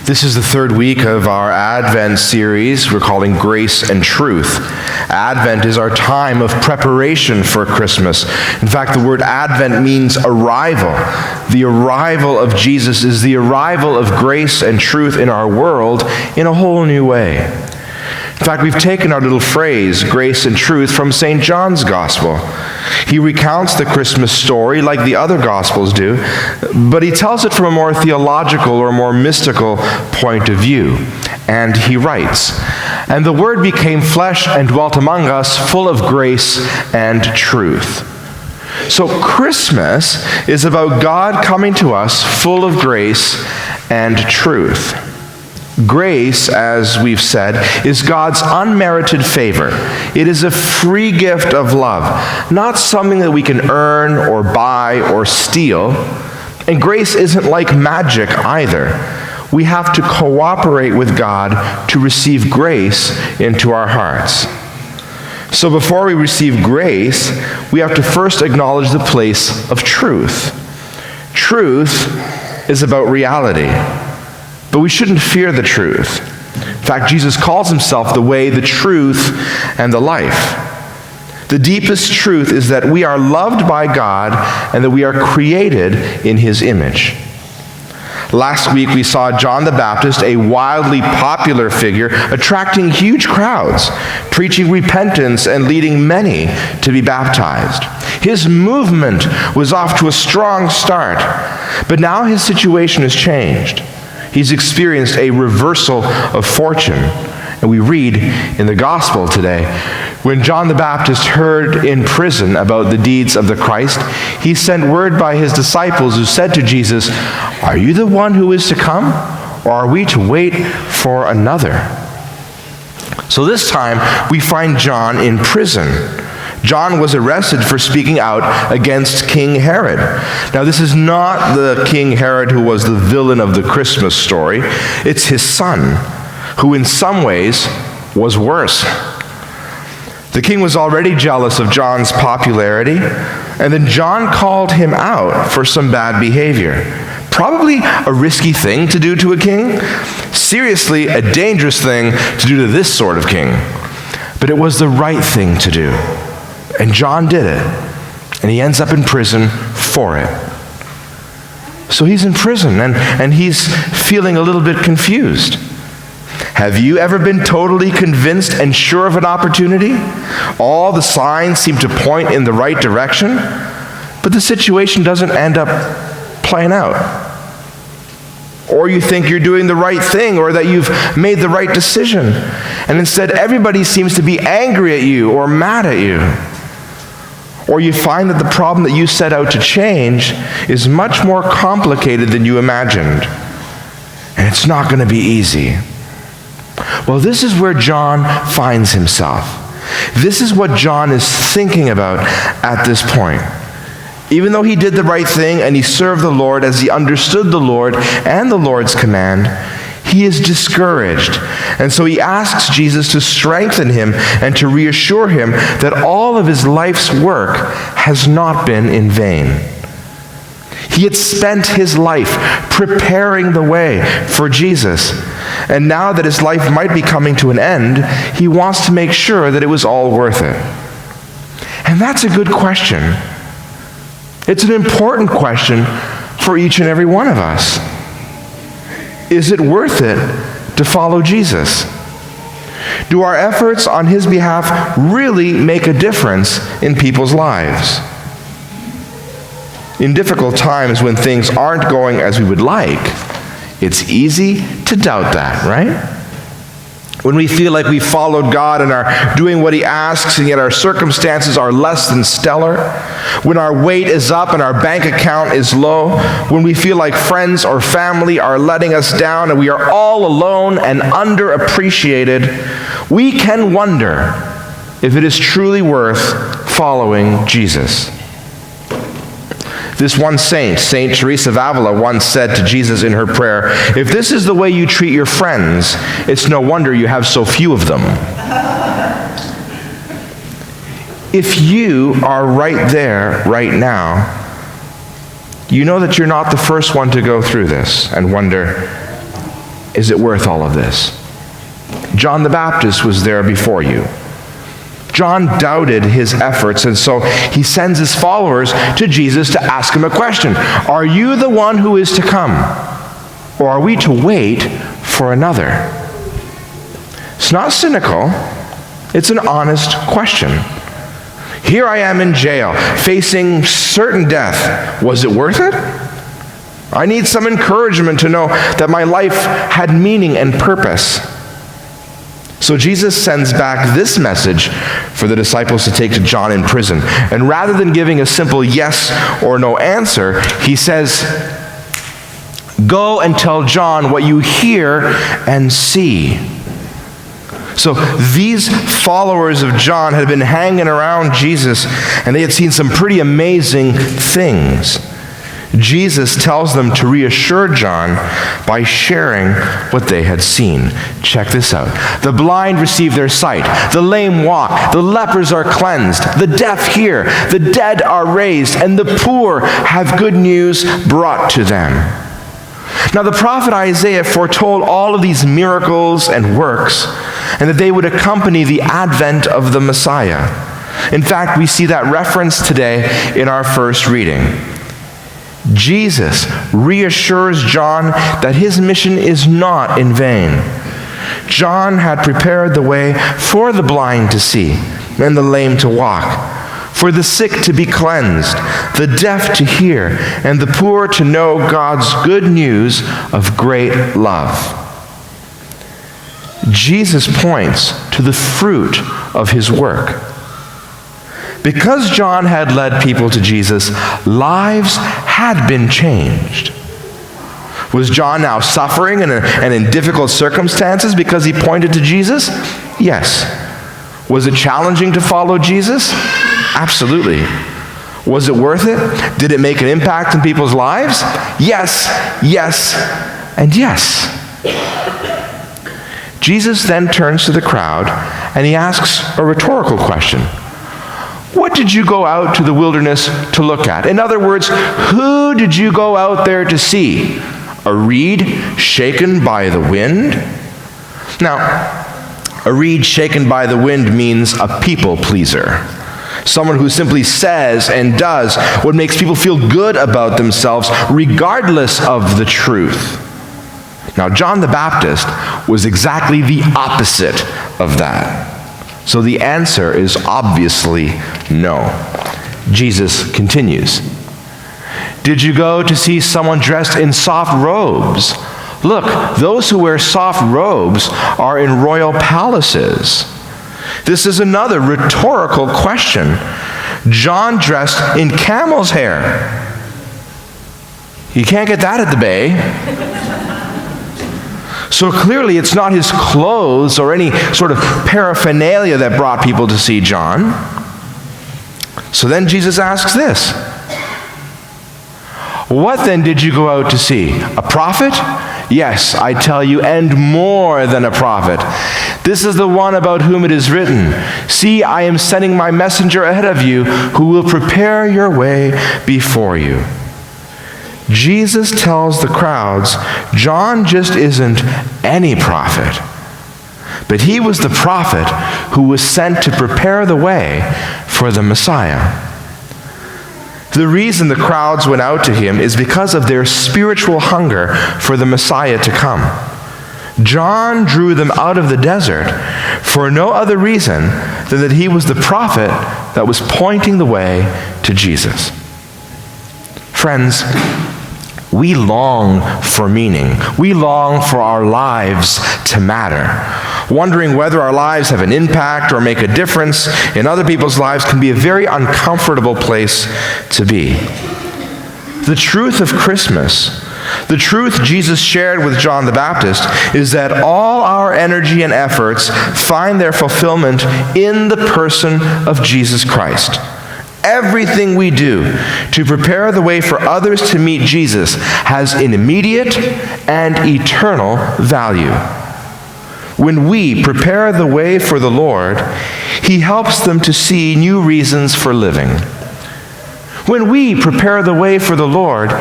This is the third week of our Advent series we're calling Grace and Truth. Advent is our time of preparation for Christmas. In fact, the word Advent means arrival. The arrival of Jesus is the arrival of grace and truth in our world in a whole new way. In fact, we've taken our little phrase, grace and truth, from St. John's Gospel. He recounts the Christmas story like the other Gospels do, but he tells it from a more theological or more mystical point of view. And he writes, "And the Word became flesh and dwelt among us, full of grace and truth." So Christmas is about God coming to us full of grace and truth. Grace, as we've said, is God's unmerited favor. It is a free gift of love, not something that we can earn or buy or steal. And grace isn't like magic either. We have to cooperate with God to receive grace into our hearts. So before we receive grace, we have to first acknowledge the place of truth. Truth is about reality. But we shouldn't fear the truth. In fact, Jesus calls himself the way, the truth, and the life. The deepest truth is that we are loved by God and that we are created in his image. Last week we saw John the Baptist, a wildly popular figure, attracting huge crowds, preaching repentance and leading many to be baptized. His movement was off to a strong start, but now his situation has changed. He's experienced a reversal of fortune. And we read in the gospel today, when John the Baptist heard in prison about the deeds of the Christ, he sent word by his disciples who said to Jesus, "Are you the one who is to come, or are we to wait for another?" So this time we find John in prison. John was arrested for speaking out against King Herod. Now, this is not the King Herod who was the villain of the Christmas story. It's his son, who in some ways was worse. The king was already jealous of John's popularity, and then John called him out for some bad behavior. Probably a risky thing to do to a king. Seriously, a dangerous thing to do to this sort of king. But it was the right thing to do. And John did it, and he ends up in prison for it. So he's in prison, and he's feeling a little bit confused. Have you ever been totally convinced and sure of an opportunity? All the signs seem to point in the right direction, but the situation doesn't end up playing out. Or you think you're doing the right thing, or that you've made the right decision, and instead everybody seems to be angry at you or mad at you. Or you find that the problem that you set out to change is much more complicated than you imagined. And it's not going to be easy. Well, this is where John finds himself. This is what John is thinking about at this point. Even though he did the right thing and he served the Lord as he understood the Lord and the Lord's command, he is discouraged. And so he asks Jesus to strengthen him and to reassure him that all of his life's work has not been in vain. He had spent his life preparing the way for Jesus. And now that his life might be coming to an end, he wants to make sure that it was all worth it. And that's a good question. It's an important question for each and every one of us. Is it worth it to follow Jesus? Do our efforts on his behalf really make a difference in people's lives? In difficult times when things aren't going as we would like, it's easy to doubt that, right? When we feel like we followed God and are doing what he asks, and yet our circumstances are less than stellar, when our weight is up and our bank account is low, when we feel like friends or family are letting us down and we are all alone and underappreciated, we can wonder if it is truly worth following Jesus. This one saint, Saint Teresa of Avila, once said to Jesus in her prayer, "If this is the way you treat your friends, it's no wonder you have so few of them." If you are right there, right now, you know that you're not the first one to go through this and wonder, is it worth all of this? John the Baptist was there before you. John doubted his efforts, and so he sends his followers to Jesus to ask him a question. Are you the one who is to come, or are we to wait for another? It's not cynical. It's an honest question. Here I am in jail, facing certain death. Was it worth it? I need some encouragement to know that my life had meaning and purpose. So Jesus sends back this message for the disciples to take to John in prison. And rather than giving a simple yes or no answer, he says, go and tell John what you hear and see. So these followers of John had been hanging around Jesus, and they had seen some pretty amazing things. Jesus tells them to reassure John by sharing what they had seen. Check this out. The blind receive their sight. The lame walk. The lepers are cleansed. The deaf hear. The dead are raised. And the poor have good news brought to them. Now the prophet Isaiah foretold all of these miracles and works, and that they would accompany the advent of the Messiah. In fact, we see that reference today in our first reading. Jesus reassures John that his mission is not in vain. John had prepared the way for the blind to see and the lame to walk, for the sick to be cleansed, the deaf to hear, and the poor to know God's good news of great love. Jesus points to the fruit of his work. Because John had led people to Jesus, lives had been changed. Was John now suffering and in difficult circumstances because he pointed to Jesus? Yes. Was it challenging to follow Jesus? Absolutely. Was it worth it? Did it make an impact in people's lives? Yes, yes, and yes. Jesus then turns to the crowd and he asks a rhetorical question. What did you go out to the wilderness to look at? In other words, who did you go out there to see? A reed shaken by the wind? Now, a reed shaken by the wind means a people pleaser. Someone who simply says and does what makes people feel good about themselves, regardless of the truth. Now, John the Baptist was exactly the opposite of that. So the answer is obviously no. Jesus continues. Did you go to see someone dressed in soft robes? Look, those who wear soft robes are in royal palaces. This is another rhetorical question. John dressed in camel's hair. You can't get that at the Bay. So clearly it's not his clothes or any sort of paraphernalia that brought people to see John. So then Jesus asks this. What then did you go out to see? A prophet? Yes, I tell you, and more than a prophet. This is the one about whom it is written, see, I am sending my messenger ahead of you who will prepare your way before you. Jesus tells the crowds, John just isn't any prophet, but he was the prophet who was sent to prepare the way for the Messiah. The reason the crowds went out to him is because of their spiritual hunger for the Messiah to come. John drew them out of the desert for no other reason than that he was the prophet that was pointing the way to Jesus. Friends, we long for meaning. We long for our lives to matter. Wondering whether our lives have an impact or make a difference in other people's lives can be a very uncomfortable place to be. The truth of Christmas, the truth Jesus shared with John the Baptist, is that all our energy and efforts find their fulfillment in the person of Jesus Christ. Everything we do to prepare the way for others to meet Jesus has an immediate and eternal value. When we prepare the way for the Lord, He helps them to see new reasons for living. When we prepare the way for the Lord,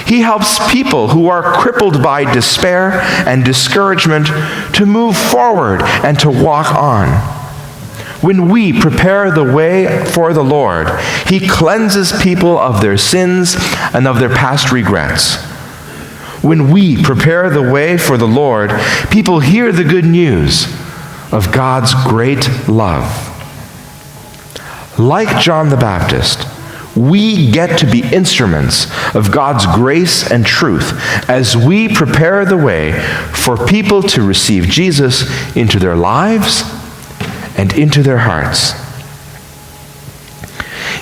He helps people who are crippled by despair and discouragement to move forward and to walk on. When we prepare the way for the Lord, He cleanses people of their sins and of their past regrets. When we prepare the way for the Lord, people hear the good news of God's great love. Like John the Baptist, we get to be instruments of God's grace and truth as we prepare the way for people to receive Jesus into their lives and into their hearts.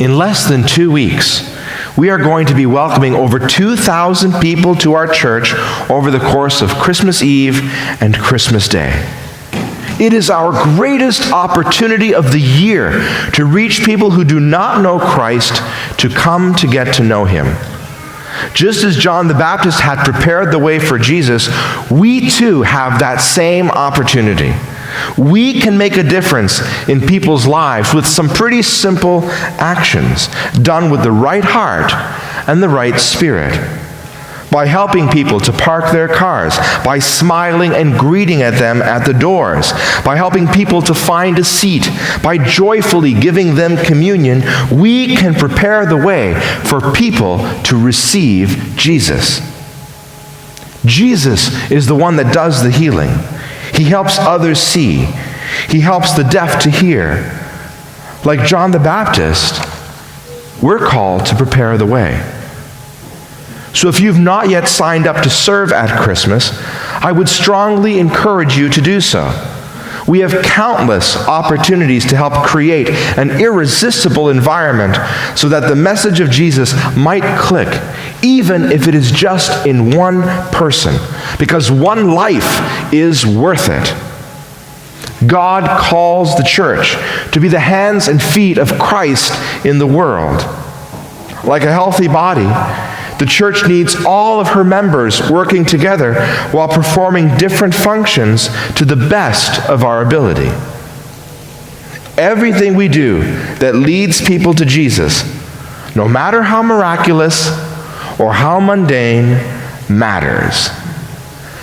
In less than 2 weeks, we are going to be welcoming over 2,000 people to our church over the course of Christmas Eve and Christmas Day. It is our greatest opportunity of the year to reach people who do not know Christ to come to get to know Him. Just as John the Baptist had prepared the way for Jesus, we too have that same opportunity. We can make a difference in people's lives with some pretty simple actions done with the right heart and the right spirit. By helping people to park their cars, by smiling and greeting at them at the doors, by helping people to find a seat, by joyfully giving them communion, we can prepare the way for people to receive Jesus. Jesus is the one that does the healing. He helps others see. He helps the deaf to hear. Like John the Baptist, we're called to prepare the way. So if you've not yet signed up to serve at Christmas, I would strongly encourage you to do so. We have countless opportunities to help create an irresistible environment so that the message of Jesus might click, even if it is just in one person, because one life is worth it. God calls the church to be the hands and feet of Christ in the world. Like a healthy body, the church needs all of her members working together while performing different functions to the best of our ability. Everything we do that leads people to Jesus, no matter how miraculous or how mundane, matters.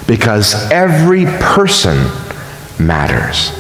Because every person matters.